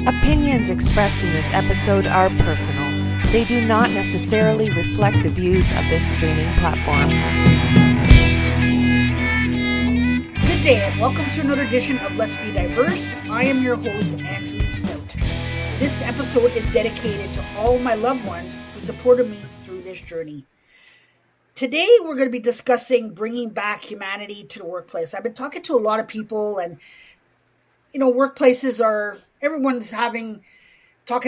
Opinions expressed in this episode are personal. They do not necessarily reflect the views of this streaming platform. Good day and welcome to another edition of Let's Be Diverse. I am your host, Andrew Stout. This episode is dedicated to all of my loved ones who supported me through this journey. Today we're going to be discussing bringing back humanity to the workplace. I've been talking to a lot of people and workplaces are, everyone's talking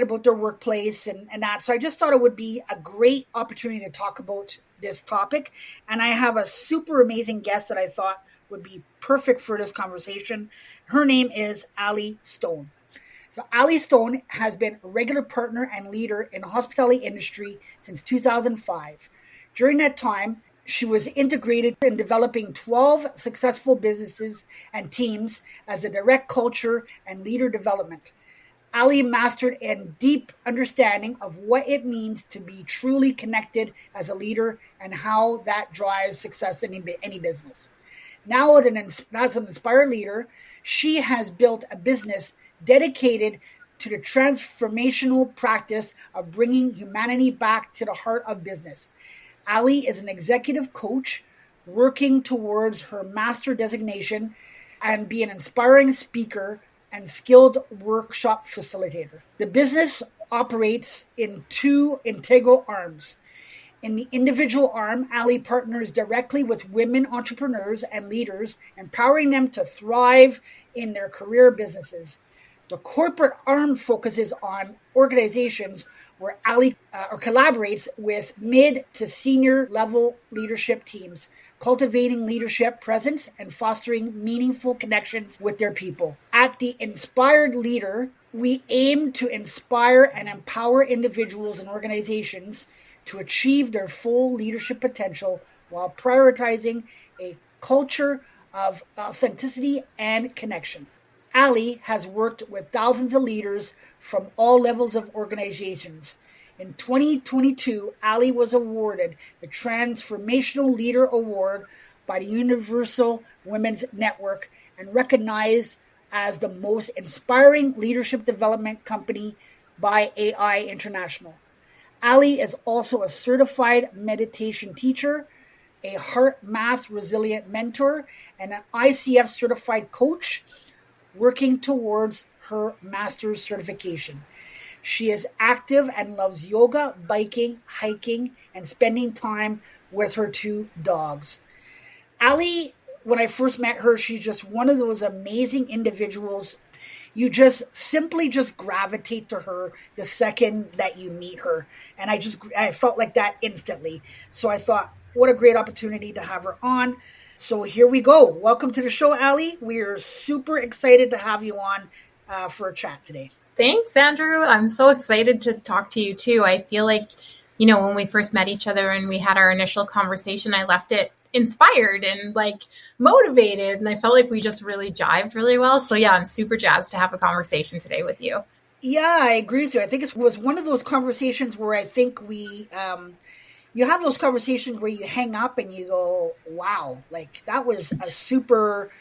about their workplace and that. So I just thought it would be a great opportunity to talk about this topic. And I have a super amazing guest that I thought would be perfect for this conversation. Her name is Ali Stone. So Ali Stone has been a regular partner and leader in the hospitality industry since 2005. During that time, she was integrated in developing 12 successful businesses and teams as a direct culture and leader development. Ali mastered a deep understanding of what it means to be truly connected as a leader and how that drives success in any business. Now, as an inspired leader, she has built a business dedicated to the transformational practice of bringing humanity back to the heart of business. Ali is an executive coach working towards her master designation and be an inspiring speaker and skilled workshop facilitator. The business operates in two integral arms. In the individual arm, Ali partners directly with women entrepreneurs and leaders, empowering them to thrive in their career businesses. The corporate arm focuses on organizations where Ali collaborates with mid to senior level leadership teams, cultivating leadership presence and fostering meaningful connections with their people. At the Inspired Leader, we aim to inspire and empower individuals and organizations to achieve their full leadership potential while prioritizing a culture of authenticity and connection. Ali has worked with thousands of leaders from all levels of organizations. In 2022, Ali was awarded the Transformational Leader Award by the Universal Women's Network and recognized as the most inspiring leadership development company by AI International. Ali is also a certified meditation teacher, a heart math resilient mentor, and an ICF certified coach working towards her master's certification. She is active and loves yoga, biking, hiking, and spending time with her two dogs. Ali, when I first met her, she's just one of those amazing individuals. You just simply gravitate to her the second that you meet her. And I felt like that instantly. So I thought, what a great opportunity to have her on. So here we go. Welcome to the show, Ali. We are super excited to have you on for a chat today. Thanks, Andrew. I'm so excited to talk to you too. I feel like, when we first met each other and we had our initial conversation, I left it inspired and motivated. And I felt like we just really jived really well. So yeah, I'm super jazzed to have a conversation today with you. Yeah, I agree with you. I think it was one of those conversations where I think you have those conversations where you hang up and you go, wow, that was a super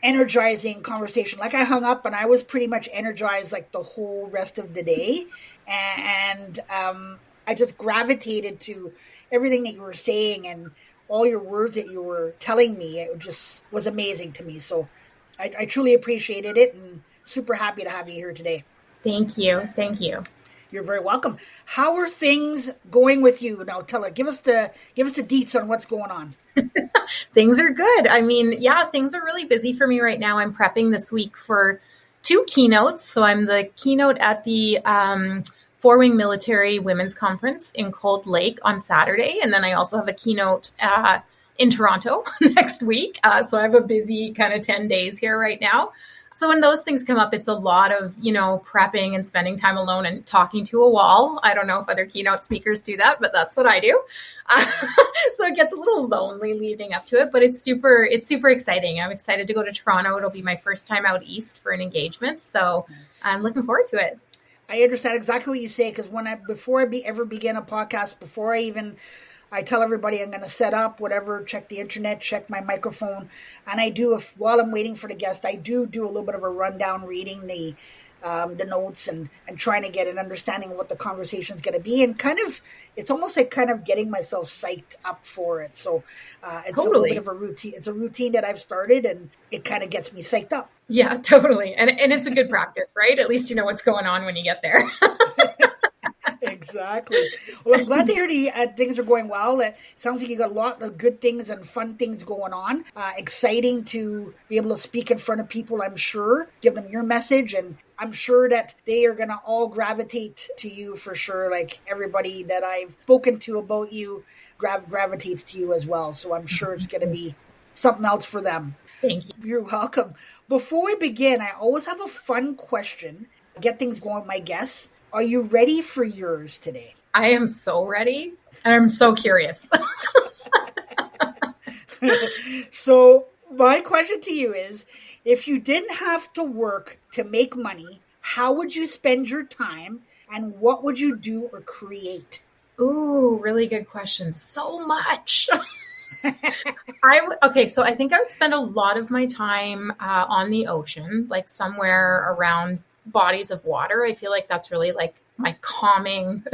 energizing conversation. I hung up and I was pretty much energized the whole rest of the day. And I just gravitated to everything that you were saying and all your words that you were telling me. It just was amazing to me. So I truly appreciated it and super happy to have you here today. Thank you. Thank you. You're very welcome. How are things going with you? Now, give us the deets on what's going on. Things are good. Things are really busy for me right now. I'm prepping this week for 2 keynotes. So I'm the keynote at the 4-Wing Military Women's Conference in Cold Lake on Saturday. And then I also have a keynote in Toronto next week. So I have a busy kind of 10 days here right now. So when those things come up, it's a lot of, prepping and spending time alone and talking to a wall. I don't know if other keynote speakers do that, but that's what I do. So it gets a little lonely leading up to it, but it's super exciting. I'm excited to go to Toronto. It'll be my first time out east for an engagement. So I'm looking forward to it. I understand exactly what you say, because before I ever begin a podcast, I tell everybody I'm going to set up whatever, check the internet, check my microphone. And while I'm waiting for the guest, I do a little bit of a rundown reading the the notes and trying to get an understanding of what the conversation is going to be, and kind of it's almost like kind of getting myself psyched up for it. So it's a little bit of a routine. It's a routine that I've started, and it kind of gets me psyched up. Yeah, totally. And it's a good practice, right? At least you know what's going on when you get there. Exactly. Well, I'm glad to hear things are going well. It sounds like you got a lot of good things and fun things going on. Exciting to be able to speak in front of people, I'm sure. Give them your message, and I'm sure that they are going to all gravitate to you for sure. Like everybody that I've spoken to about you gravitates to you as well. So I'm sure it's going to be something else for them. Thank you. You're welcome. Before we begin, I always have a fun question. Get things going with my guests. Are you ready for yours today? I am so ready. And I'm so curious. So my question to you is, if you didn't have to work to make money, how would you spend your time, and what would you do or create? Ooh, really good question. So much. Okay, so I think I would spend a lot of my time on the ocean, like somewhere around bodies of water. I feel like that's really like my calming,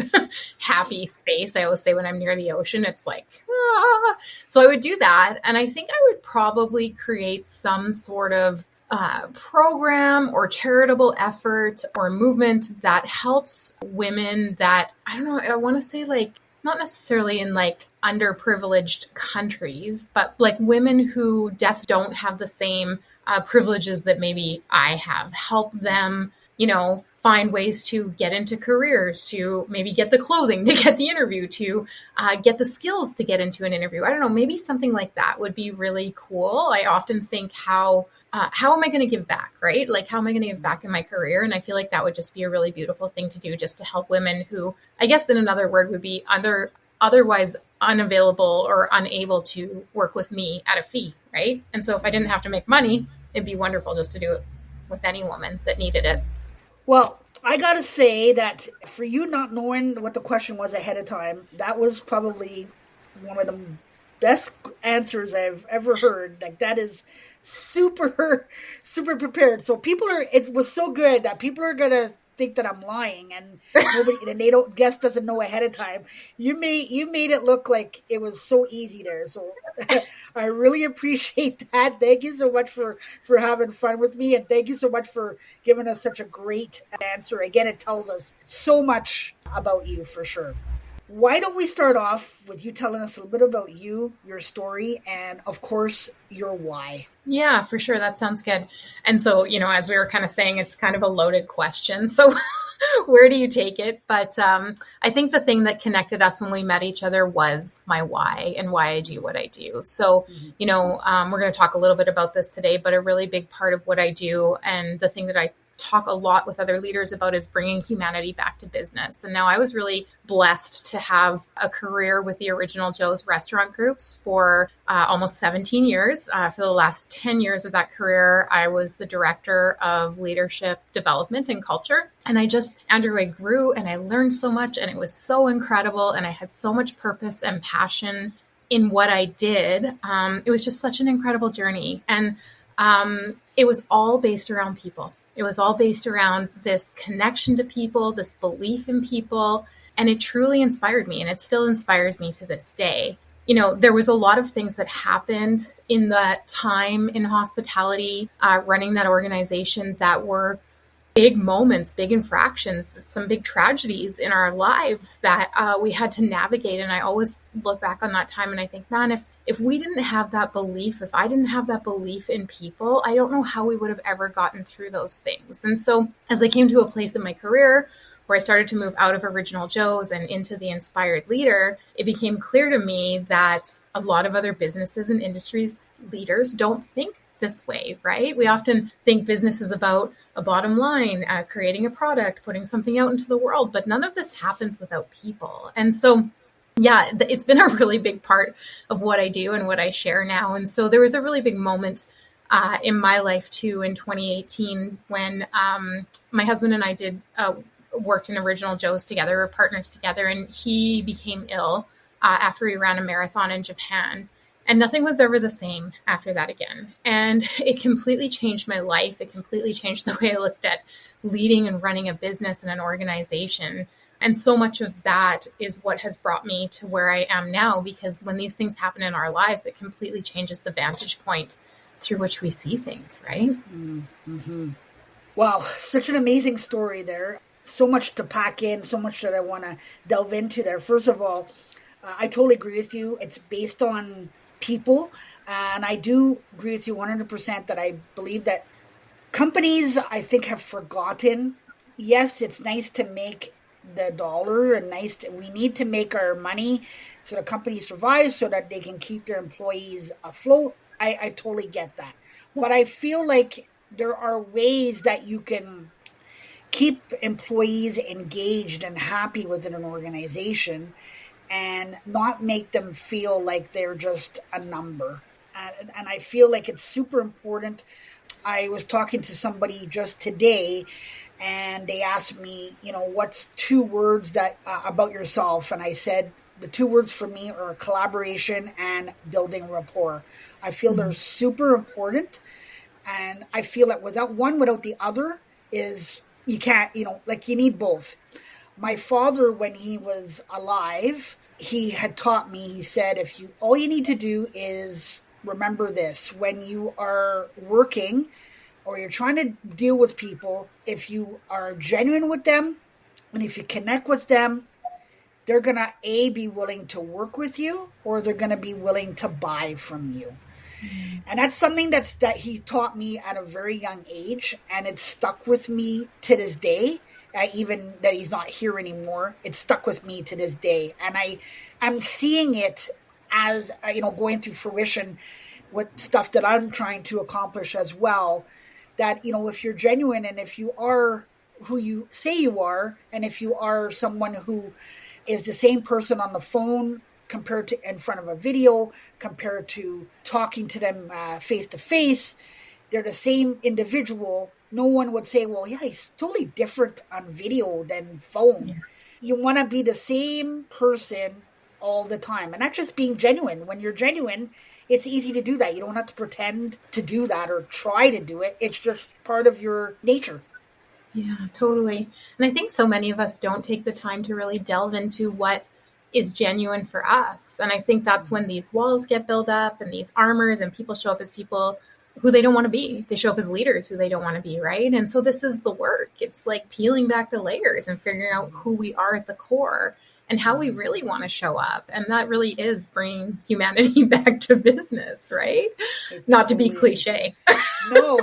happy space. I always say when I'm near the ocean, it's like, ah. So I would do that. And I think I would probably create some sort of program or charitable effort or movement that helps women that, I don't know, I want to say like, not necessarily in like underprivileged countries, but like women who don't have the same privileges that maybe I have. Help them, find ways to get into careers, to maybe get the clothing to get the interview, to get the skills to get into an interview. I don't know, maybe something like that would be really cool. I often think how am I going to give back, right? Like, how am I going to give back in my career? And I feel like that would just be a really beautiful thing to do, just to help women who, I guess in another word would be otherwise unavailable or unable to work with me at a fee, right? And so if I didn't have to make money, it'd be wonderful just to do it with any woman that needed it. Well, I got to say that for you not knowing what the question was ahead of time, that was probably one of the best answers I've ever heard. Like, that is super, super prepared. So it was so good that people are going to think that I'm lying, and guest doesn't know ahead of time. You made it look like it was so easy there. So I really appreciate that. Thank you so much for having fun with me, and thank you so much for giving us such a great answer. Again, it tells us so much about you for sure. Why don't we start off with you telling us a little bit about you, your story, and of course, your why? Yeah, for sure. That sounds good. And so, as we were kind of saying, it's kind of a loaded question. So where do you take it? But I think the thing that connected us when we met each other was my why and why I do what I do. So, we're going to talk a little bit about this today, but a really big part of what I do and the thing that I talk a lot with other leaders about is bringing humanity back to business. And now I was really blessed to have a career with the Original Joe's restaurant groups for almost 17 years. For the last 10 years of that career, I was the director of leadership development and culture. And Andrew, I grew and I learned so much, and it was so incredible. And I had so much purpose and passion in what I did. It was just such an incredible journey. And it was all based around people. It was all based around this connection to people, this belief in people, and it truly inspired me, and it still inspires me to this day. There was a lot of things that happened in that time in hospitality, running that organization, that were big moments, big infractions, some big tragedies in our lives that we had to navigate. And I always look back on that time and I think, man, if we didn't have that belief, if I didn't have that belief in people, I don't know how we would have ever gotten through those things. And so as I came to a place in my career where I started to move out of Original Joe's and into the Inspired Leader, it became clear to me that a lot of other businesses and industries leaders don't think this way, right? We often think business is about a bottom line, creating a product, putting something out into the world, but none of this happens without people. And so yeah, it's been a really big part of what I do and what I share now. And so there was a really big moment in my life too in 2018 when my husband and I worked in Original Joe's together, we were partners together, and he became ill after he ran a marathon in Japan. And nothing was ever the same after that again. And it completely changed my life. It completely changed the way I looked at leading and running a business and an organization. And so much of that is what has brought me to where I am now, because when these things happen in our lives, it completely changes the vantage point through which we see things, right? Mm-hmm. Wow, such an amazing story there. So much to pack in, so much that I want to delve into there. First of all, I totally agree with you. It's based on people. And I do agree with you 100% that I believe that companies, I think, have forgotten. Yes, it's nice to make the dollar and we need to make our money so the company survives so that they can keep their employees afloat. I totally get that. But I feel like there are ways that you can keep employees engaged and happy within an organization and not make them feel like they're just a number. And I feel like it's super important. I was talking to somebody just today, and they asked me, what's 2 words that about yourself? And I said, the 2 words for me are collaboration and building rapport. I feel they're super important. And I feel that without one, without the other, is you can't, you need both. My father, when he was alive, he had taught me, he said, all you need to do is remember this: when you are working or you're trying to deal with people, if you are genuine with them and if you connect with them, they're going to be willing to work with you, or they're going to be willing to buy from you. And that's something that he taught me at a very young age, and it's stuck with me to this day. Even that he's not here anymore, it's stuck with me to this day. And I'm seeing it as, going through fruition with stuff that I'm trying to accomplish as well. That, if you're genuine and if you are who you say you are, and if you are someone who is the same person on the phone compared to in front of a video, compared to talking to them face to face, they're the same individual. No one would say, well, yeah, he's totally different on video than phone. Yeah. You want to be the same person all the time. And not just being genuine. When you're genuine, it's easy to do that. You don't have to pretend to do that or try to do it. It's just part of your nature. Yeah, totally. And I think so many of us don't take the time to really delve into what is genuine for us. And I think that's when these walls get built up and these armors, and people show up as people who they don't want to be. They show up as leaders who they don't want to be, right? And so this is the work. It's like peeling back the layers and figuring out who we are at the core and how we really want to show up. And that really is bringing humanity back to business, right? Not to be cliche. No,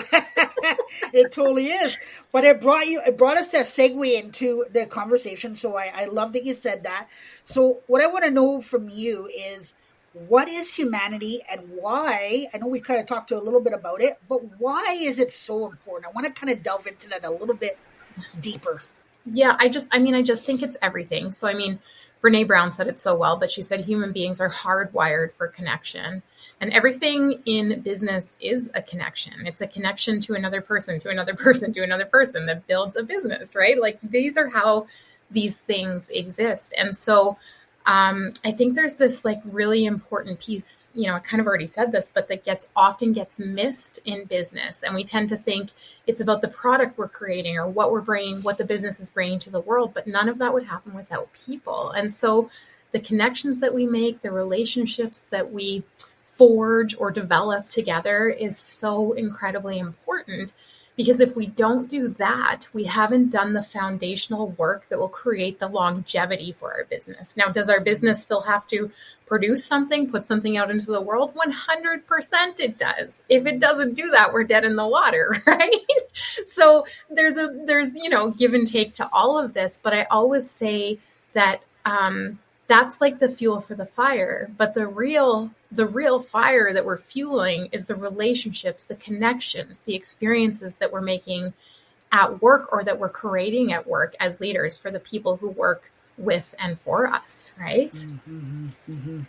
it totally is. But it brought us that segue into the conversation. So I love that you said that. So what I want to know from you is, what is humanity and why? I know we kind of talked a little bit about it, but why is it so important? I want to kind of delve into that a little bit deeper. Yeah, I just think it's everything. So, Brene Brown said it so well, but she said human beings are hardwired for connection. And everything in business is a connection. It's a connection to another person, to another person, to another person that builds a business, right? Like, these are how these things exist. And so I think there's this like really important piece, I kind of already said this, but that often gets missed in business. And we tend to think it's about the product we're creating or what we're bringing, what the business is bringing to the world, but none of that would happen without people. And so the connections that we make, the relationships that we forge or develop together is so incredibly important. Because if we don't do that, we haven't done the foundational work that will create the longevity for our business. Now, does our business still have to produce something, put something out into the world? 100% it does. If it doesn't do that, we're dead in the water, right? So there's give and take to all of this. But I always say that that's like the fuel for the fire. But the real fire that we're fueling is the relationships, the connections, the experiences that we're making at work or that we're creating at work as leaders for the people who work with and for us, right? Mm-hmm, mm-hmm.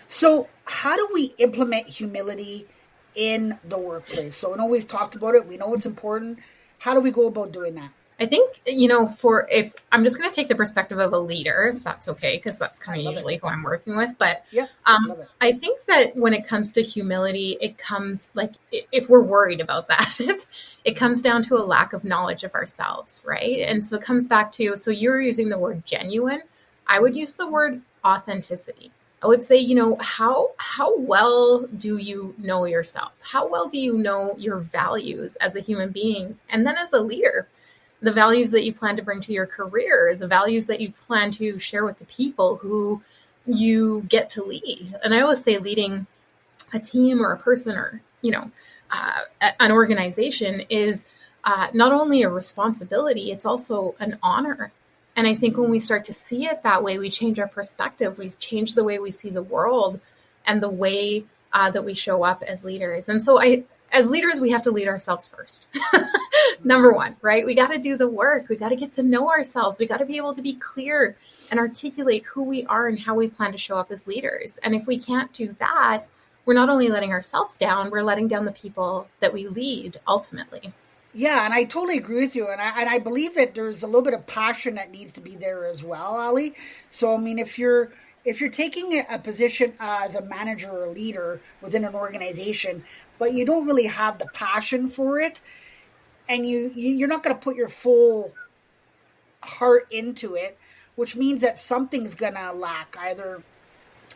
So how do we implement humility in the workplace? So I know we've talked about it. We know it's important. How do we go about doing that? I think, if I'm just going to take the perspective of a leader, if that's okay, because that's kind of usually who I'm working with. But Yeah, love it. I think that when it comes to humility, it comes if we're worried about that, it comes down to a lack of knowledge of ourselves, right? And so it comes back to, so you're using the word genuine. I would use the word authenticity. I would say, how well do you know yourself? How well do you know your values as a human being? And then as a leader, the values that you plan to bring to your career, the values that you plan to share with the people who you get to lead. And I always say leading a team or a person or, an organization is not only a responsibility, it's also an honor. And I think when we start to see it that way, we change our perspective. We've changed the way we see the world and the way that we show up as leaders. And so as leaders, we have to lead ourselves first. Number one, right? We got to do the work. We got to get to know ourselves. We got to be able to be clear and articulate who we are and how we plan to show up as leaders. And if we can't do that, we're not only letting ourselves down, we're letting down the people that we lead ultimately. Yeah, and I totally agree with you. And I believe that there's a little bit of passion that needs to be there as well, Ali. So, I mean, if you're taking a position as a manager or a leader within an organization, but you don't really have the passion for it, and you're not going to put your full heart into it, which means that something's going to lack, either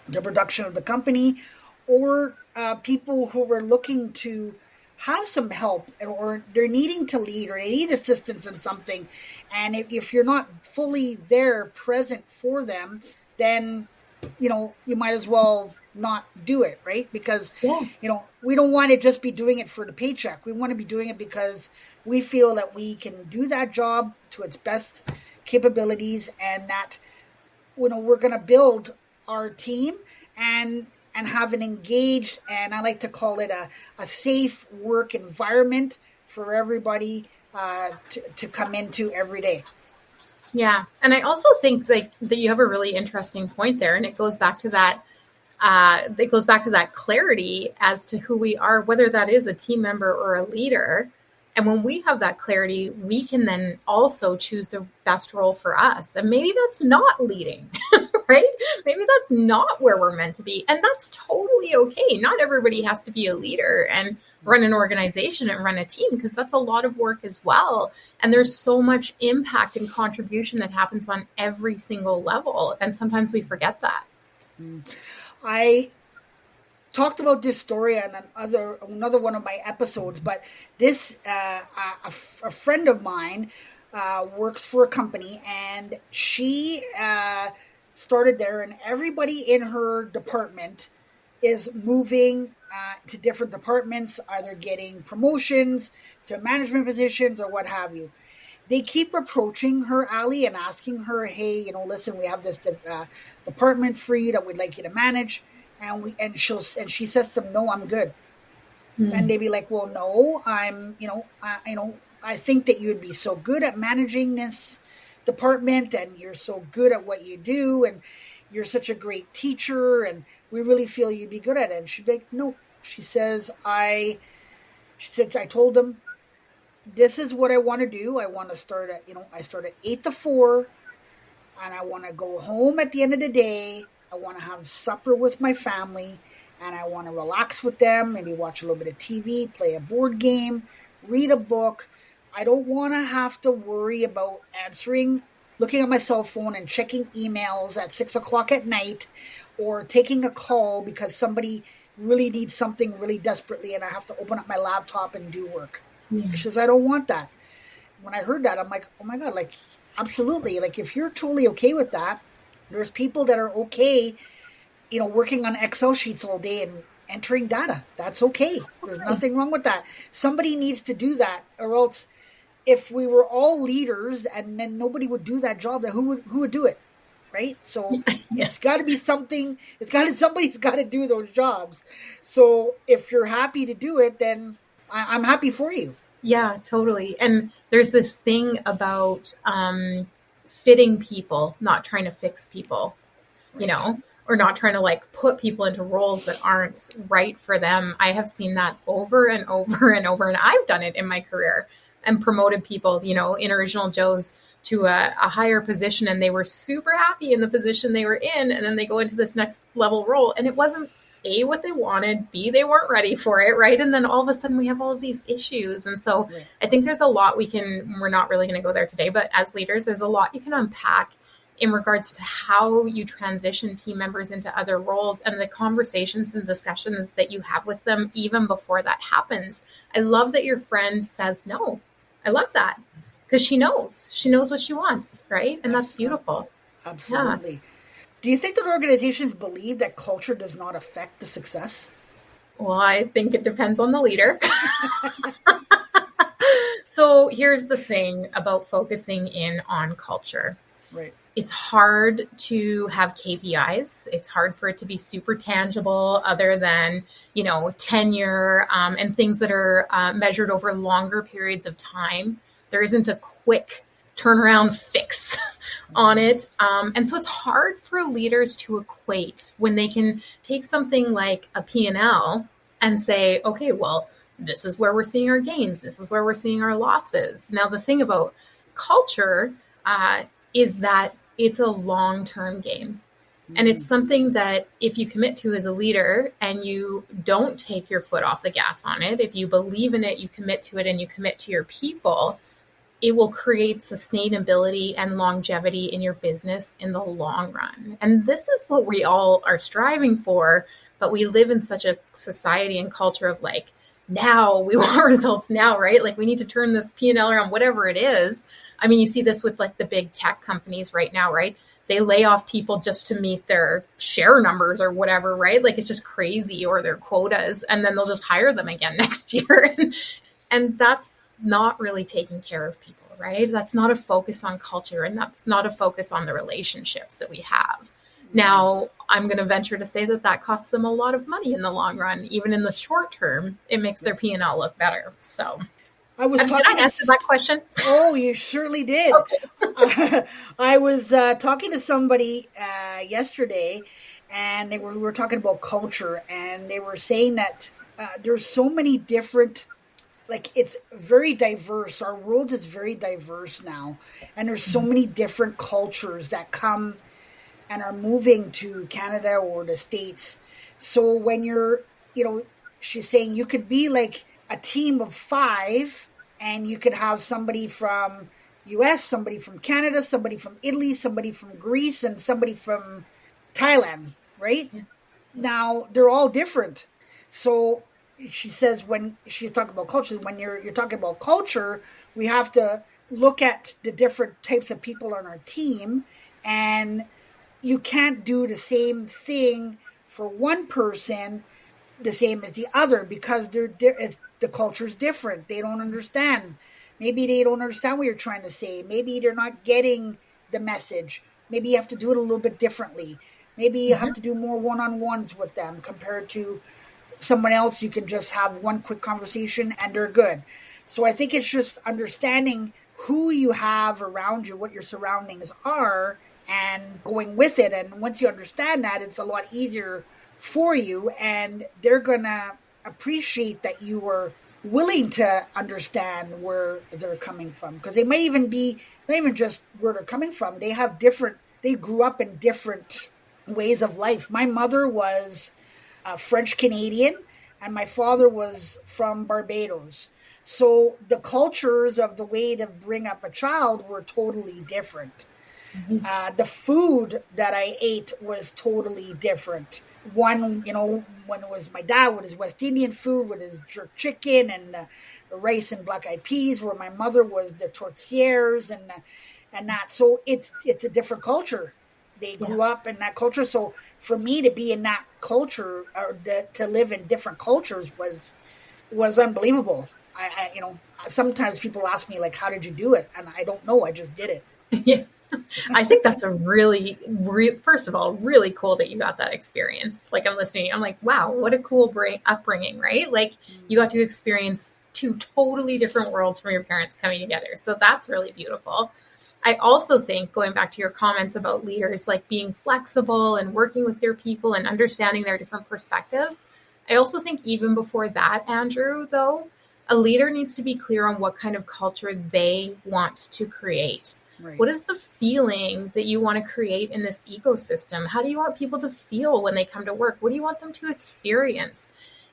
the production of the company or people who are looking to have some help, or they're needing to lead, or they need assistance in something. And if you're not fully there, present for them, then, you might as well not do it, right? Because, Yes. We don't want to just be doing it for the paycheck. We want to be doing it because we feel that we can do that job to its best capabilities, and that, we're going to build our team and have an engaged, and I like to call it a safe work environment for everybody to come into every day. Yeah. And I also think that you have a really interesting point there. And it goes back to that. It goes back to that clarity as to who we are, whether that is a team member or a leader. And when we have that clarity, we can then also choose the best role for us. And maybe that's not leading, right? Maybe that's not where we're meant to be. And that's totally okay. Not everybody has to be a leader and run an organization and run a team, because that's a lot of work as well. And there's so much impact and contribution that happens on every single level. And sometimes we forget that. I talked about this story on another one of my episodes, but this a friend of mine works for a company, and she started there, and everybody in her department is moving to different departments, either getting promotions to management positions or what have you. They keep approaching her, Ali, and asking her, hey, listen, we have this department for you that we'd like you to manage. And she says to them, no, I'm good. And they'd be like, well, no, I think that you'd be so good at managing this department, and you're so good at what you do, and you're such a great teacher, and we really feel you'd be good at it. And she'd be like, no. She said, I told them, this is what I want to do. I want to start I start at 8 to 4, and I want to go home at the end of the day. I want to have supper with my family, and I want to relax with them, maybe watch a little bit of TV, play a board game, read a book. I don't want to have to worry about looking at my cell phone and checking emails at 6 o'clock at night, or taking a call because somebody really needs something really desperately, and I have to open up my laptop and do work. Yeah. She says, I don't want that. When I heard that, I'm like, oh my God, absolutely. If you're totally okay with that, there's people that are okay, working on Excel sheets all day and entering data. That's okay. There's nothing wrong with that. Somebody needs to do that, or else if we were all leaders and then nobody would do that job, then who would do it? Right? So it's got to be something. Somebody's got to do those jobs. So if you're happy to do it, then I'm happy for you. Yeah, totally. And there's this thing about fitting people, not trying to fix people, or not trying to put people into roles that aren't right for them. I have seen that over and over and over, and I've done it in my career. and promoted people, in Original Joe's to a higher position, and they were super happy in the position they were in. And then they go into this next level role, and it wasn't A, what they wanted, B, they weren't ready for it, right? And then all of a sudden we have all of these issues. And so I think there's a lot we're not really going to go there today, but as leaders, there's a lot you can unpack in regards to how you transition team members into other roles and the conversations and discussions that you have with them even before that happens. I love that your friend says no. I love that because she knows what she wants, right? And that's beautiful. Absolutely. Yeah. Do you think that organizations believe that culture does not affect the success? Well, I think it depends on the leader. So here's the thing about focusing in on culture. Right. It's hard to have KPIs. It's hard for it to be super tangible other than, tenure and things that are measured over longer periods of time. There isn't a quick turnaround fix on it. And so it's hard for leaders to equate when they can take something like a P&L and say, okay, well, this is where we're seeing our gains. This is where we're seeing our losses. Now, the thing about culture is that it's a long-term game. And it's something that if you commit to as a leader and you don't take your foot off the gas on it, if you believe in it, you commit to it and you commit to your people, it will create sustainability and longevity in your business in the long run. And this is what we all are striving for, but we live in such a society and culture of like, now we want results now, right? Like we need to turn this P&L around, whatever it is. I mean, you see this with like the big tech companies right now, right? They lay off people just to meet their share numbers or whatever, right? Like it's just crazy, or their quotas, and then they'll just hire them again next year. And that's not really taking care of people, right? That's not a focus on culture, and that's not a focus on the relationships that we have. Now, I'm going to venture to say that costs them a lot of money in the long run. Even in the short term, it makes their P&L look better. So did I answer that question? Oh, you surely did. Okay. I was talking to somebody yesterday, and we were talking about culture, and they were saying that there's so many different, like it's very diverse. Our world is very diverse now, and there's so many different cultures that come and are moving to Canada or the States. So when you're, she's saying you could be like a team of 5, and you could have somebody from US, somebody from Canada, somebody from Italy, somebody from Greece, and somebody from Thailand, right? Yeah. Now, they're all different. So she says when she's talking about culture, when you're talking about culture, we have to look at the different types of people on our team, and you can't do the same thing for one person the same as the other because the culture's different. They don't understand. Maybe they don't understand what you're trying to say. Maybe they're not getting the message. Maybe you have to do it a little bit differently. Maybe you have to do more one-on-ones with them compared to someone else. You can just have one quick conversation and they're good. So I think it's just understanding who you have around you, what your surroundings are, and going with it. And once you understand that, it's a lot easier for you, and they're going to appreciate that you were willing to understand where they're coming from, because they may even be not even just where they're coming from. They grew up in different ways of life. My mother was French Canadian, and my father was from Barbados. So the cultures of the way to bring up a child were totally different. The food that I ate was totally different. One, when it was my dad with his West Indian food, with his jerk chicken and the rice and black eyed peas, where my mother was the tortillas and that. So it's a different culture. They grew up in that culture. So for me to be in that culture, or to live in different cultures, was unbelievable. I sometimes people ask me, like, how did you do it? And I don't know. I just did it. Yeah. I think that's a really, first of all, really cool that you got that experience. Like, I'm listening, I'm like, wow, what a cool upbringing, right? Like, you got to experience 2 totally different worlds from your parents coming together. So that's really beautiful. I also think, going back to your comments about leaders, like being flexible and working with their people and understanding their different perspectives, I also think even before that, Andrew, though, A leader needs to be clear on what kind of culture they want to create. Right. What is the feeling that you want to create in this ecosystem? How do you want people to feel when they come to work? What do you want them to experience?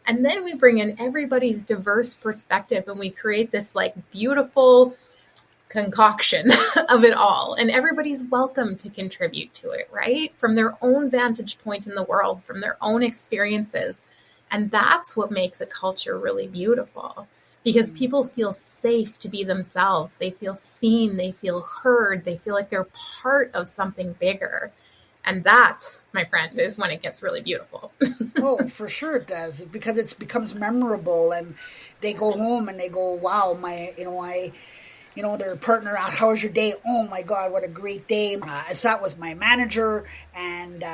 And then we bring in everybody's diverse perspective and we create this like beautiful concoction of it all. And everybody's welcome to contribute to it, right? From their own vantage point in the world, from their own experiences. And that's what makes a culture really beautiful. Because people feel safe to be themselves. They feel seen. They feel heard. They feel like they're part of something bigger. And that, my friend, is when it gets really beautiful. Oh, for sure it does. Because it becomes memorable. And they go home and they go, wow, their partner asked, how was your day? Oh, my God, what a great day. I sat with my manager and,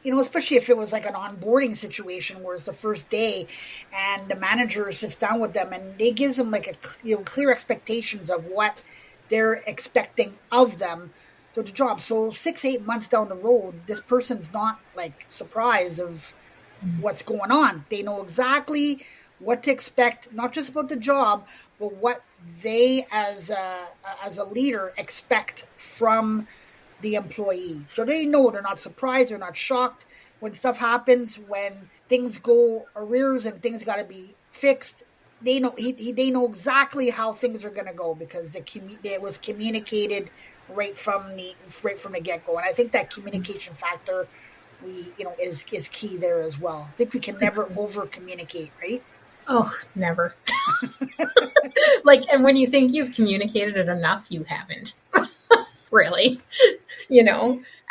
especially if it was like an onboarding situation where it's the first day and the manager sits down with them and they gives them like clear expectations of what they're expecting of them to the job. So 6-8 months down the road, this person's not like surprised of what's going on. They know exactly what to expect, not just about the job, but what they as a leader expect from the employee. So they know they're not surprised, they're not shocked when stuff happens, when things go arrears and things got to be fixed. They know they know exactly how things are going to go because it was communicated right from the get-go. And I think that communication factor is key there as well. I think we can never over communicate, right? Oh, never. And when you think you've communicated it enough, you haven't. Really,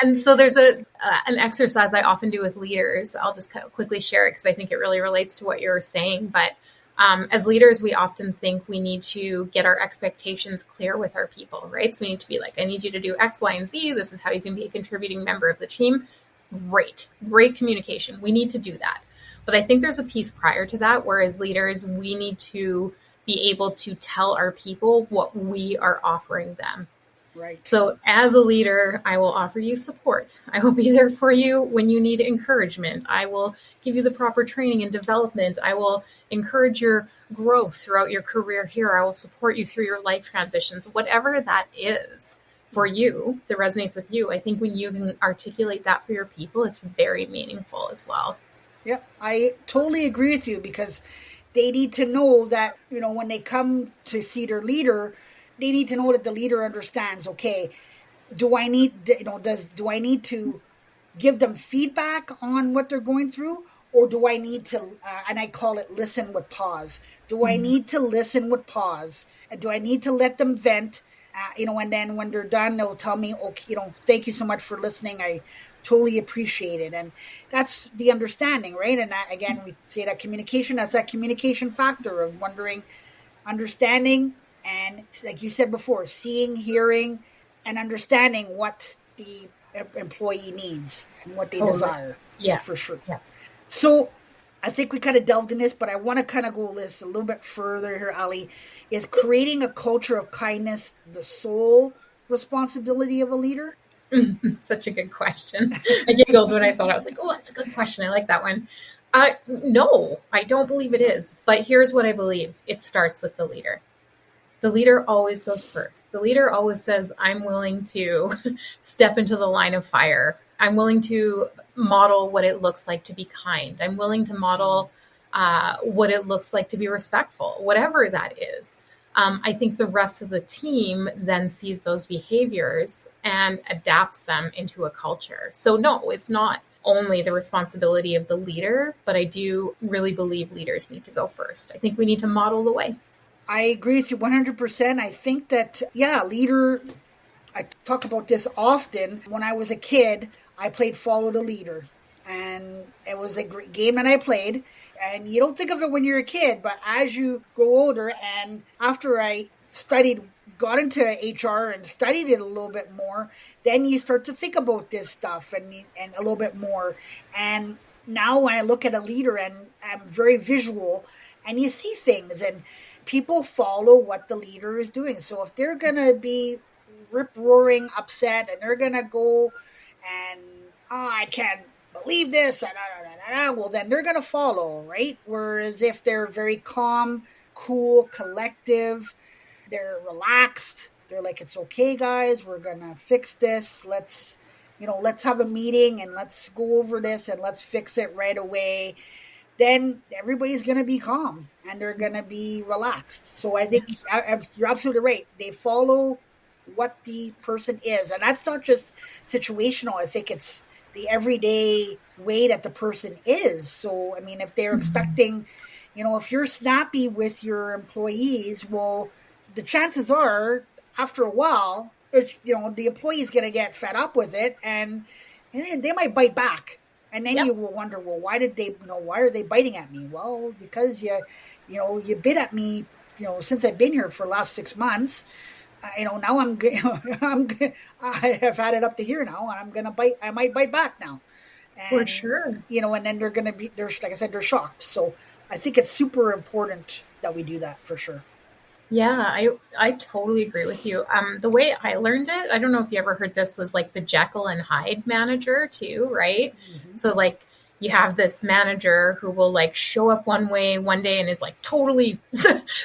And so there's an exercise I often do with leaders. I'll just quickly share it because I think it really relates to what you're saying. But as leaders, we often think we need to get our expectations clear with our people, right? So we need to be like, I need you to do X, Y, and Z. This is how you can be a contributing member of the team. Great communication. We need to do that. But I think there's a piece prior to that where as leaders, we need to be able to tell our people what we are offering them. Right. So as a leader, I will offer you support. I will be there for you when you need encouragement. I will give you the proper training and development. I will encourage your growth throughout your career here. I will support you through your life transitions, whatever that is for you that resonates with you. I think when you can articulate that for your people, it's very meaningful as well. Yep, I totally agree with you because they need to know that, when they come to see their leader, they need to know that the leader understands, okay, do I need to give them feedback on what they're going through? Or do I need to, and I call it listen with pause. Do I need to listen with pause? And do I need to let them vent? And then when they're done, they'll tell me, okay, thank you so much for listening. I totally appreciate it. And that's the understanding, right? And that, again, we say that communication, that's that communication factor of understanding, and like you said before, seeing, hearing, and understanding what the employee needs and what they desire. Yeah, for sure. Yeah. So I think we kind of delved in this, but I want to kind of go this a little bit further here, Ali. Is creating a culture of kindness the sole responsibility of a leader? Such a good question. I giggled when I thought I was like, oh, that's a good question. I like that one. No, I don't believe it is. But here's what I believe. It starts with the leader. The leader always goes first. The leader always says, I'm willing to step into the line of fire. I'm willing to model what it looks like to be kind. I'm willing to model what it looks like to be respectful, whatever that is. I think the rest of the team then sees those behaviors and adapts them into a culture. So no, it's not only the responsibility of the leader, but I do really believe leaders need to go first. I think we need to model the way. I agree with you 100%. I think that, leader, I talk about this often. When I was a kid, I played Follow the Leader. And it was a great game that I played. And you don't think of it when you're a kid, but as you grow older, and after I got into HR and studied it a little bit more, then you start to think about this stuff and a little bit more. And now when I look at a leader, and I'm very visual, and you see things, and people follow what the leader is doing. So if they're going to be rip-roaring upset, and they're going to go and, I can't believe this, well, then they're going to follow, right? Whereas if they're very calm, cool, collective. They're relaxed. They're like, it's okay, guys. We're going to fix this. Let's have a meeting and let's go over this and let's fix it right away. Then everybody's going to be calm and they're going to be relaxed. So I think you're absolutely right. They follow what the person is. And that's not just situational. I think it's the everyday way that the person is. So, I mean, if they're expecting, if you're snappy with your employees, well, the chances are after a while, the employee is going to get fed up with it and they might bite back. And then you will wonder, well, why are they biting at me? Well, because you bit at me, since I've been here for the last 6 months. Now I have had it up to here now, and I'm gonna bite. I might bite back now. And, for sure. And then like I said, they're shocked. So I think it's super important that we do that for sure. Yeah, I totally agree with you. The way I learned it, I don't know if you ever heard this, was like the Jekyll and Hyde manager too, right? Mm-hmm. So like you have this manager who will like show up one way one day and is like totally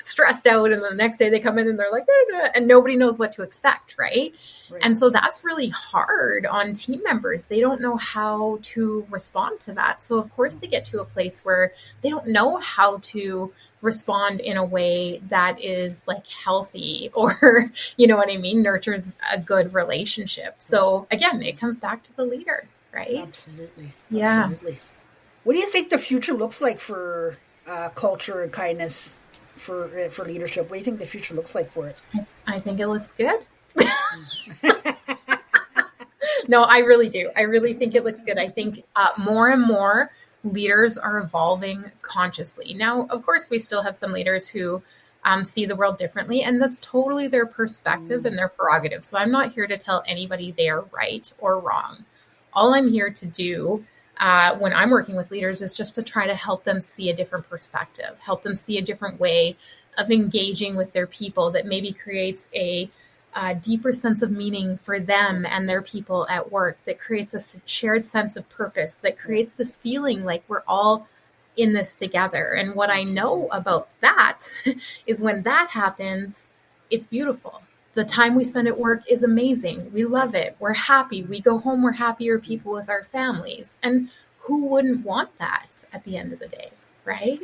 stressed out. And the next day they come in and they're like, and nobody knows what to expect. Right. And so that's really hard on team members. They don't know how to respond to that. So of course they get to a place where they don't know how to respond in a way that is like healthy or, you know what I mean, nurtures a good relationship. So again, it comes back to the leader. Right. Absolutely. Yeah. Absolutely. What do you think the future looks like for culture and kindness for leadership? What do you think the future looks like for it? I think it looks good. No, I really do. I really think it looks good. I think more and more leaders are evolving consciously. Now, of course, we still have some leaders who see the world differently, and that's totally their perspective and their prerogative. So I'm not here to tell anybody they are right or wrong. All I'm here to do when I'm working with leaders is just to try to help them see a different perspective, help them see a different way of engaging with their people that maybe creates a deeper sense of meaning for them and their people at work, that creates a shared sense of purpose, that creates this feeling like we're all in this together. And what I know about that is when that happens, it's beautiful. The time we spend at work is amazing. We love it. We're happy. We go home, we're happier people with our families. And who wouldn't want that at the end of the day, right?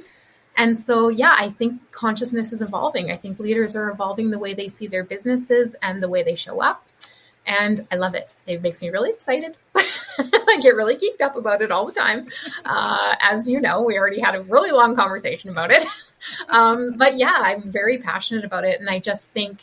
And so, yeah, I think consciousness is evolving. I think leaders are evolving the way they see their businesses and the way they show up. And I love it. It makes me really excited. I get really geeked up about it all the time. As you know, we already had a really long conversation about it. But yeah, I'm very passionate about it. And I just think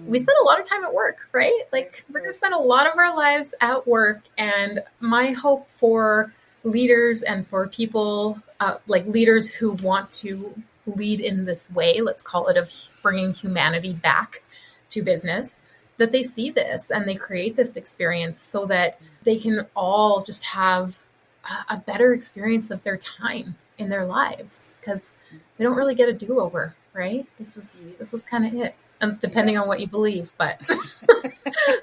we spend a lot of time at work, right? Like we're going to spend a lot of our lives at work. And my hope for leaders and for people like leaders who want to lead in this way, let's call it, of bringing humanity back to business, that they see this and they create this experience so that they can all just have a better experience of their time in their lives, because they don't really get a do-over, right? This is kind of it. And depending on what you believe, but this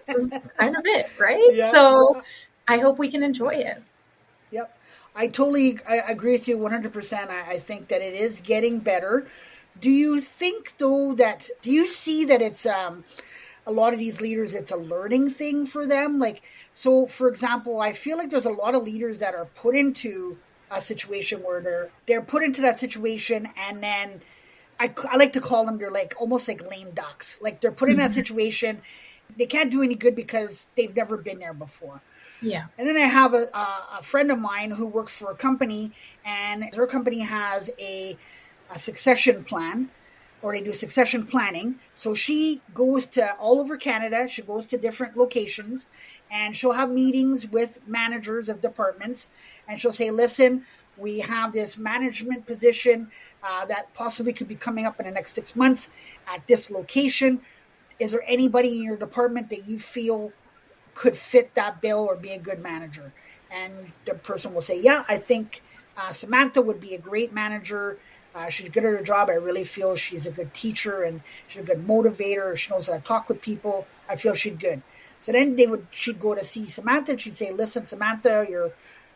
is kind of it, right? Yeah. So I hope we can enjoy it. Yep. I agree with you 100%. I think that it is getting better. Do you think, though, do you see that it's a lot of these leaders, it's a learning thing for them? Like, so for example, I feel like there's a lot of leaders that are put into a situation where they're put into that situation, and then I like to call them, they're like almost like lame ducks. Like they're put in that situation, they can't do any good because they've never been there before. Yeah. And then I have a friend of mine who works for a company, and her company has a succession plan, or they do succession planning. So she goes to all over Canada. She goes to different locations, and she'll have meetings with managers of departments. And she'll say, listen, we have this management position that possibly could be coming up in the next 6 months at this location. Is there anybody in your department that you feel could fit that bill or be a good manager? And the person will say, yeah, I think Samantha would be a great manager. She's good at her job. I really feel she's a good teacher and she's a good motivator. She knows how to talk with people. I feel she's good. So then she'd go to see Samantha, and she'd say, listen, Samantha, you're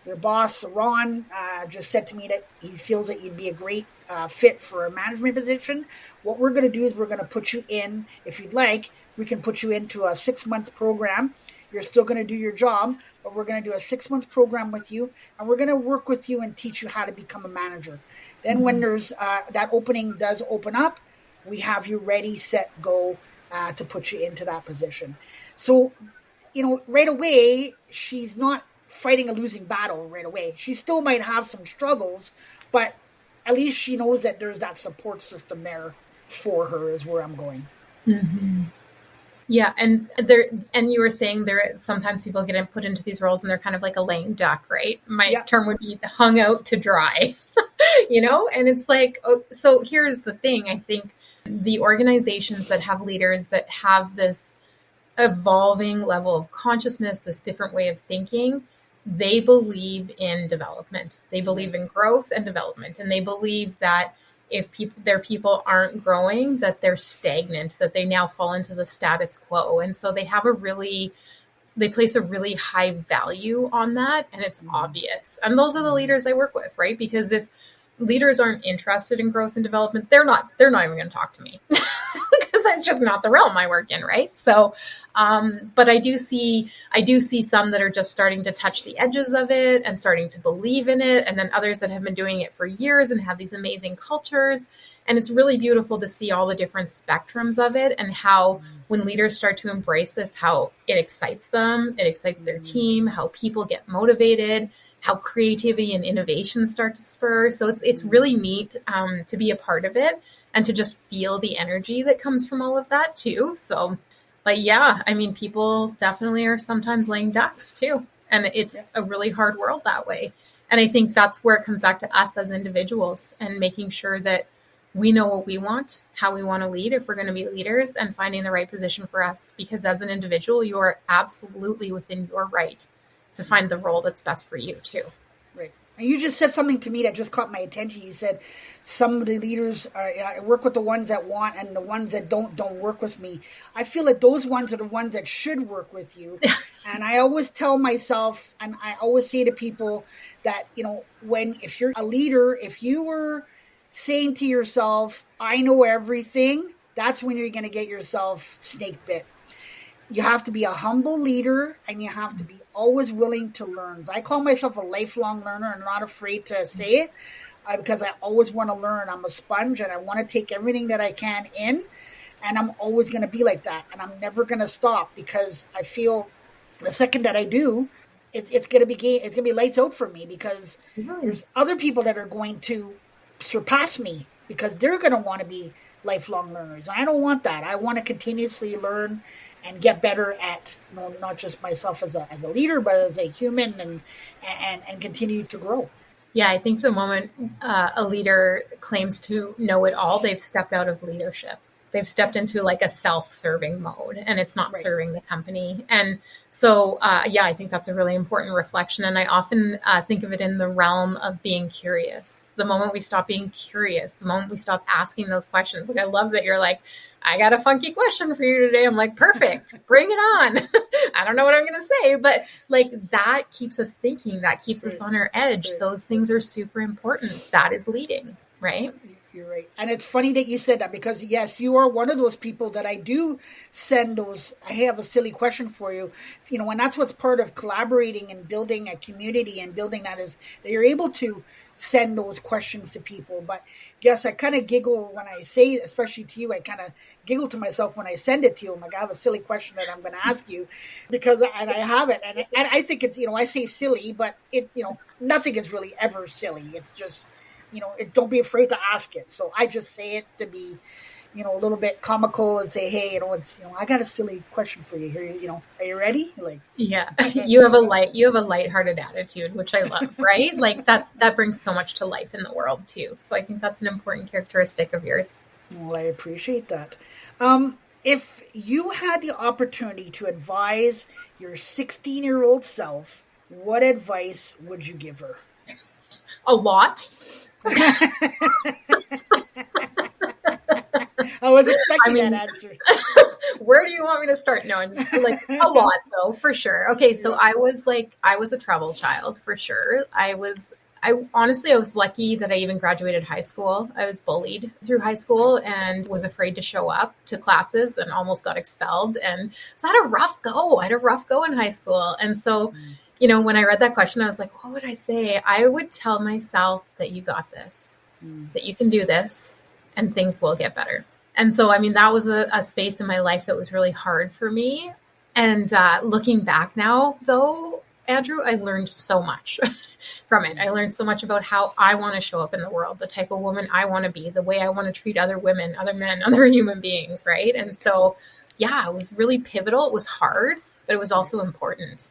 Your boss, Ron, just said to me that he feels that you'd be a great fit for a management position. What we're going to do is we're going to put you in, if you'd like, we can put you into a 6-month program. You're still going to do your job, but we're going to do a 6-month program with you, and we're going to work with you and teach you how to become a manager. Then when there's that opening does open up, we have you ready, set, go to put you into that position. So, right away, she's not fighting a losing battle right away. She still might have some struggles, but at least she knows that there's that support system there for her is where I'm going. Mm-hmm. Yeah. And you were saying there, sometimes people get put into these roles and they're kind of like a lame duck, right? My term would be hung out to dry, and it's like, so here's the thing. I think the organizations that have leaders that have this evolving level of consciousness, this different way of thinking, they believe in development. They believe in growth and development. And they believe that if their people aren't growing, that they're stagnant, that they now fall into the status quo. And so they place a really high value on that. And it's obvious. And those are the leaders I work with, right? Because if leaders aren't interested in growth and development, they're not even going to talk to me because that's just not the realm I work in. Right. So, but I do see some that are just starting to touch the edges of it and starting to believe in it. And then others that have been doing it for years and have these amazing cultures. And it's really beautiful to see all the different spectrums of it and how when leaders start to embrace this, how it excites them, it excites their team, how people get motivated, how creativity and innovation start to spur. So it's really neat to be a part of it and to just feel the energy that comes from all of that too. So, but yeah, I mean, people definitely are sometimes laying ducks too. And it's a really hard world that way. And I think that's where it comes back to us as individuals and making sure that we know what we want, how we want to lead if we're going to be leaders, and finding the right position for us. Because as an individual, you are absolutely within your right to find the role that's best for you too. Right. And you just said something to me that just caught my attention. You said some of the leaders I work with the ones that want, and the ones that don't work with me. I feel that those ones are the ones that should work with you. And I always tell myself, and I always say to people that, if you're a leader, if you were saying to yourself, I know everything, that's when you're going to get yourself snake bit. You have to be a humble leader, and you have to be always willing to learn. I call myself a lifelong learner and not afraid to say it because I always want to learn. I'm a sponge, and I want to take everything that I can in, and I'm always going to be like that. And I'm never going to stop because I feel the second that I do, it's going to be lights out for me because there's other people that are going to surpass me because they're going to want to be lifelong learners. I don't want that. I want to continuously learn and get better at not just myself as a leader, but as a human and continue to grow. Yeah, I think the moment a leader claims to know it all, they've stepped out of leadership. They've stepped into like a self-serving mode, and it's not serving the company. And so, I think that's a really important reflection. And I often think of it in the realm of being curious. The moment we stop being curious, the moment we stop asking those questions, like I love that you're like, I got a funky question for you today. I'm like, perfect, bring it on. I don't know what I'm going to say, but like that keeps us thinking, that keeps us on our edge. Those things are super important. That is leading, right? You're right. And it's funny that you said that because, yes, you are one of those people that I do send those, I have a silly question for you, and that's what's part of collaborating and building a community and building that is that you're able to send those questions to people. But yes, I kind of giggle when I say it, especially to you. I kind of giggle to myself when I send it to you. I'm like, I have a silly question that I'm going to ask you because and I have it. And I think it's, I say silly, but it, nothing is really ever silly. It's just, don't be afraid to ask it. So I just say it to be, a little bit comical and say, hey, it's, I got a silly question for you here. Are you ready? Like, yeah, you have a lighthearted attitude, which I love, right? Like that brings so much to life in the world too. So I think that's an important characteristic of yours. Well, I appreciate that. If you had the opportunity to advise your 16-year-old self, what advice would you give her? A lot. I was expecting that answer. Where do you want me to start? No, I'm just like a lot though, for sure. Okay, so I was a trouble child for sure. I honestly, I was lucky that I even graduated high school. I was bullied through high school and was afraid to show up to classes and almost got expelled. And so I had a rough go. I had a rough go in high school. And so, when I read that question, I was like, what would I say? I would tell myself that you got this, that you can do this, and things will get better. And so, that was a space in my life that was really hard for me. And looking back now, though, Andrew, I learned so much from it. I learned so much about how I want to show up in the world, the type of woman I want to be, the way I want to treat other women, other men, other human beings, right? And so, it was really pivotal. It was hard, but it was also important.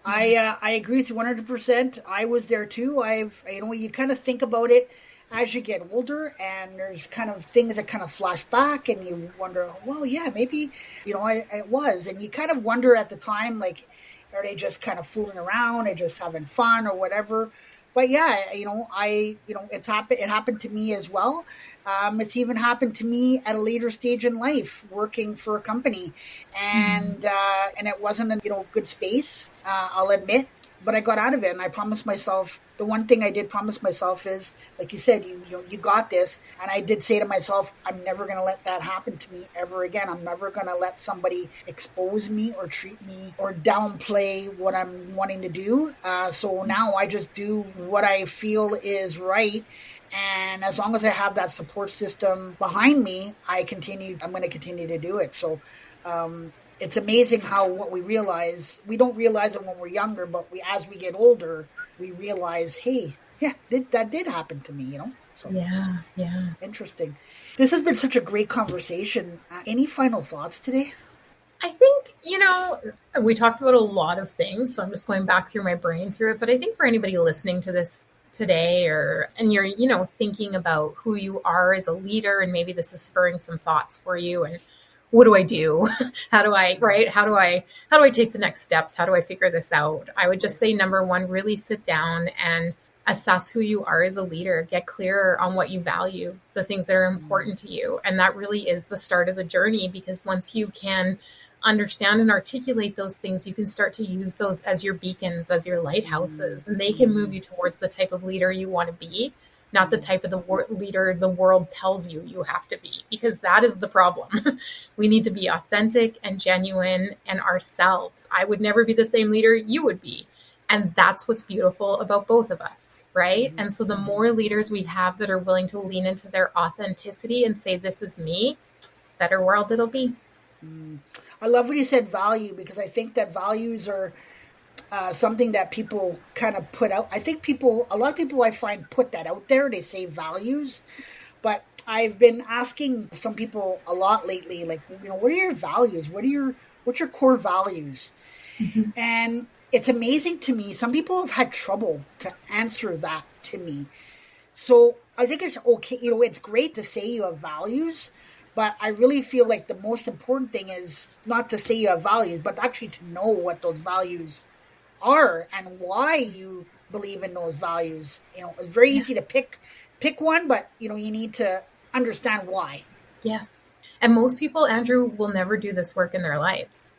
I agree with you 100%. I was there too. You kind of think about it as you get older, and there's kind of things that kind of flash back, and you wonder, well, yeah, maybe, I was. And you kind of wonder at the time, like, are they just kind of fooling around or just having fun or whatever? But yeah, it happened to me as well. It's even happened to me at a later stage in life, working for a company, and it wasn't a good space, I'll admit, but I got out of it, and I promised myself, the one thing I did promise myself is, like you said, you got this. And I did say to myself, I'm never going to let that happen to me ever again. I'm never going to let somebody expose me or treat me or downplay what I'm wanting to do. So now I just do what I feel is right. And as long as I have that support system behind me, I'm going to continue to do it. So, it's amazing how what we don't realize it when we're younger, but as we get older, we realize, hey, yeah, that did happen to me, So yeah. Interesting. This has been such a great conversation. Any final thoughts today? I think, we talked about a lot of things, so I'm just going back through my brain through it. But I think for anybody listening to this today, and you're, thinking about who you are as a leader, and maybe this is spurring some thoughts for you, and what do I do? How do I take the next steps? How do I figure this out? I would just say, number one, really sit down and assess who you are as a leader. Get clearer on what you value, the things that are important to you. And that really is the start of the journey, because once you can understand and articulate those things, you can start to use those as your beacons, as your lighthouses, and they can move you towards the type of leader you want to be, not the type of leader the world tells you have to be, because that is the problem. We need to be authentic and genuine and ourselves. I would never be the same leader you would be. And that's what's beautiful about both of us, right? And so the more leaders we have that are willing to lean into their authenticity and say, this is me, better world it'll be. I love when you said value, because I think that values are something that people kind of put out. I think a lot of people I find put that out there. They say values, but I've been asking some people a lot lately, like, what are your values? What's your core values? And it's amazing to me. Some people have had trouble to answer that to me. So I think it's okay. It's great to say you have values, but I really feel like the most important thing is not to say you have values, but actually to know what those values are and why you believe in those values. It's very easy to pick one, but you need to understand why. Yes. And most people, Andrew, will never do this work in their lives.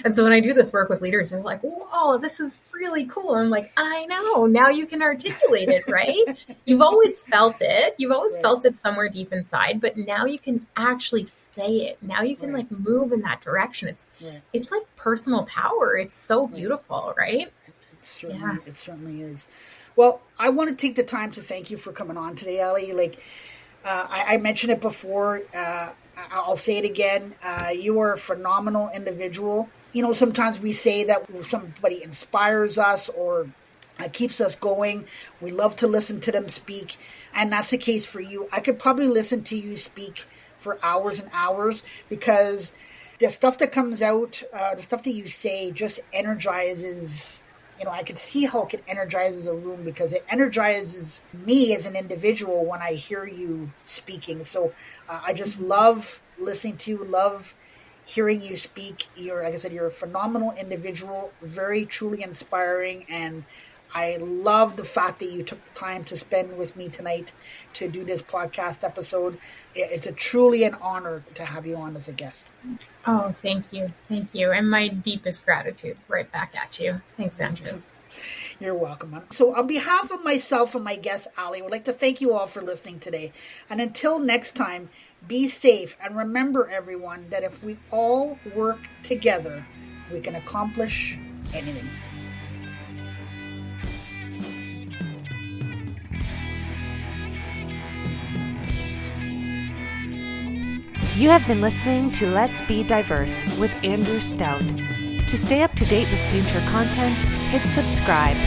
And so when I do this work with leaders, they're like, whoa, this is really cool. I'm like, I know. Now you can articulate it, right? You've always felt it. You've always felt it somewhere deep inside, but now you can actually say it. Now you can move in that direction. It's like personal power. It's so beautiful, right? It certainly is. Well, I want to take the time to thank you for coming on today, Ali. I mentioned it before. I'll say it again. You are a phenomenal individual. Sometimes we say that somebody inspires us or keeps us going. We love to listen to them speak. And that's the case for you. I could probably listen to you speak for hours and hours, because the stuff that comes out, the stuff that you say just energizes. I could see how it energizes a room, because it energizes me as an individual when I hear you speaking. So I just love listening to you, love hearing you speak. Like I said, you're a phenomenal individual, very truly inspiring. And I love the fact that you took the time to spend with me tonight to do this podcast episode. It's truly an honor to have you on as a guest. Oh, thank you. Thank you. And my deepest gratitude right back at you. Thanks, Andrew. You're welcome. So on behalf of myself and my guest, Ali, I would like to thank you all for listening today. And until next time, be safe. And remember, everyone, that if we all work together, we can accomplish anything. You have been listening to Let's Be Diverse with Andrew Stout. To stay up to date with future content, hit subscribe.